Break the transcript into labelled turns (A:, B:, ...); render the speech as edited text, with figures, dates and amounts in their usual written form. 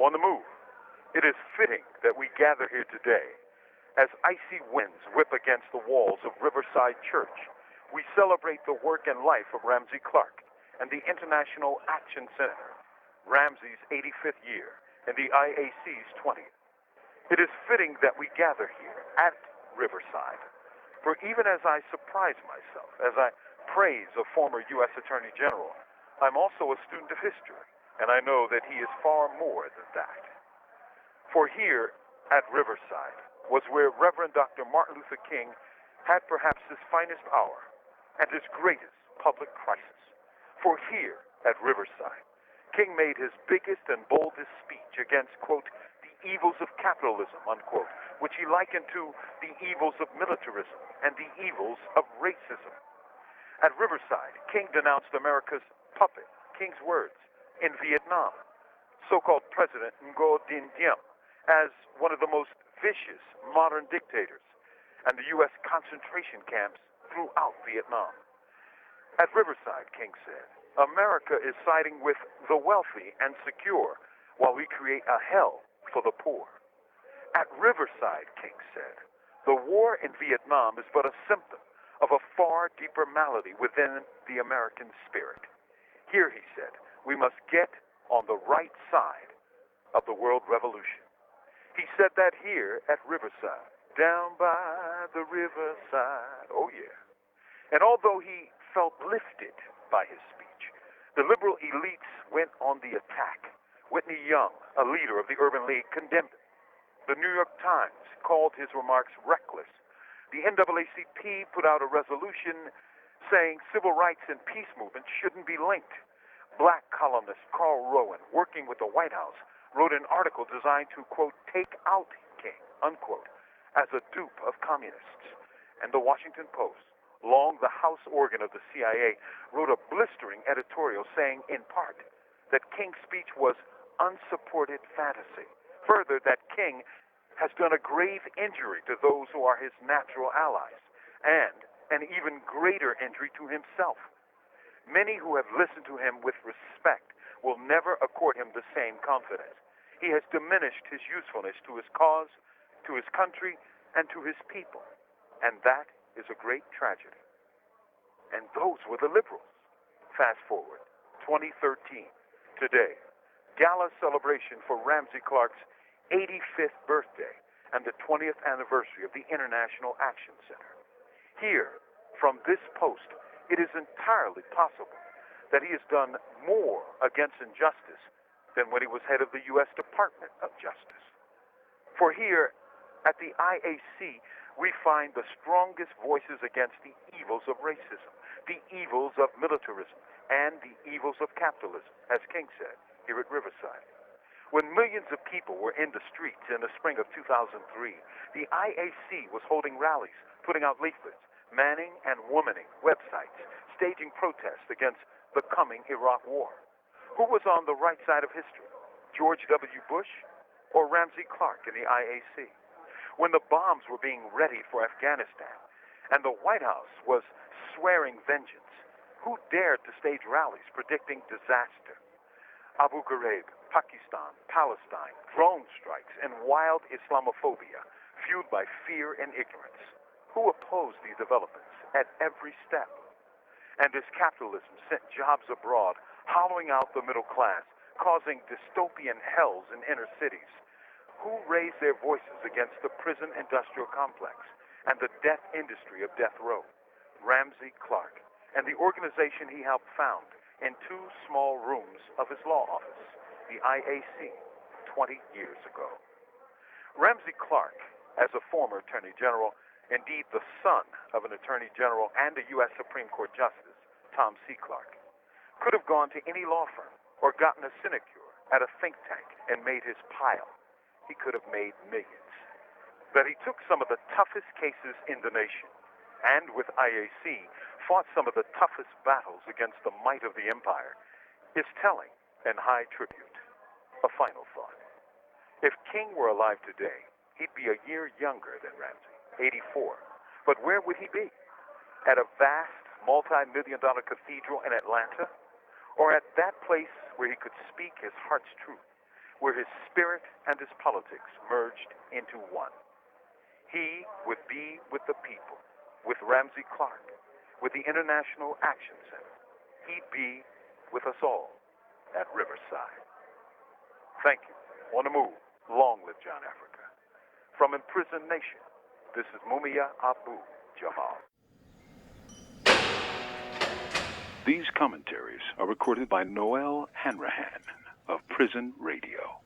A: On the move, it is fitting that we gather here today. As icy winds whip against the walls of Riverside Church, we celebrate the work and life of Ramsey Clark and the International Action Center, Ramsey's 85th year and the IAC's 20th. It is fitting that we gather here at Riverside, for even as I surprise myself, as I praise a former U.S. Attorney General, I'm also a student of history, and I know that he is far more than that. For here at Riverside was where Reverend Dr. Martin Luther King had perhaps his finest hour and his greatest public crisis. For here at Riverside, King made his biggest and boldest speech against, quote, the evils of capitalism, unquote, which he likened to the evils of militarism and the evils of racism. At Riverside, King denounced America's puppet, King's words, in Vietnam, so-called President Ngo Dinh Diem, as one of the most vicious modern dictators, and the U.S. concentration camps throughout Vietnam. At Riverside, King said, America is siding with the wealthy and secure while we create a hell for the poor. At Riverside, King said, the war in Vietnam is but a symptom of a far deeper malady within the American spirit. Here, he said, we must get on the right side of the world revolution. He said that here at Riverside, down by the riverside, oh yeah. And although he felt lifted by his speech, the liberal elites went on the attack. Whitney Young, a leader of the Urban League, condemned him. The New York Times called his remarks reckless. The NAACP put out a resolution saying civil rights and peace movements shouldn't be linked. Black columnist Carl Rowan, working with the White House, wrote an article designed to, quote, take out King, unquote, as a dupe of communists. And the Washington Post, long the house organ of the CIA, wrote a blistering editorial saying, in part, that King's speech was unsupported fantasy. Further, that King has done a grave injury to those who are his natural allies, and an even greater injury to himself. Many who have listened to him with respect will never accord him the same confidence. He has diminished his usefulness to his cause, to his country, and to his people. And that is a great tragedy. And those were the liberals. Fast forward, 2013. Today, gala celebration for Ramsey Clark's 85th birthday and the 20th anniversary of the International Action Center. Here, from this post, it is entirely possible that he has done more against injustice than when he was head of the U.S. Department of Justice. For here, at the IAC, we find the strongest voices against the evils of racism, the evils of militarism, and the evils of capitalism, as King said here at Riverside. When millions of people were in the streets in the spring of 2003, the IAC was holding rallies, putting out leaflets, manning and womaning websites, staging protests against the coming Iraq War. Who was on the right side of history, George W. Bush or Ramsey Clark in the IAC? When the bombs were being readied for Afghanistan and the White House was swearing vengeance, who dared to stage rallies predicting disaster? Abu Ghraib, Pakistan, Palestine, drone strikes, and wild Islamophobia fueled by fear and ignorance. Who opposed these developments at every step? And as capitalism sent jobs abroad, hollowing out the middle class, causing dystopian hells in inner cities, who raised their voices against the prison industrial complex and the death industry of death row? Ramsey Clark and the organization he helped found in 2 small rooms of his law office, the IAC, 20 years ago. Ramsey Clark, as a former Attorney General, indeed the son of an Attorney General and a U.S. Supreme Court Justice, Tom C. Clark, could have gone to any law firm or gotten a sinecure at a think tank and made his pile. He could have made millions. But he took some of the toughest cases in the nation and with IAC fought some of the toughest battles against the might of the empire is telling and high tribute. A final thought. If King were alive today, he'd be a year younger than Ramsey, 84. But where would he be? At a vast, multi-million-dollar cathedral in Atlanta? Or at that place where he could speak his heart's truth, where his spirit and his politics merged into one. He would be with the people, with Ramsey Clark, with the International Action Center. He'd be with us all at Riverside. Thank you. On the move. Long live John Africa. From Imprisoned Nation, this is Mumia Abu-Jamal. These commentaries are recorded by Noelle Hanrahan of Prison Radio.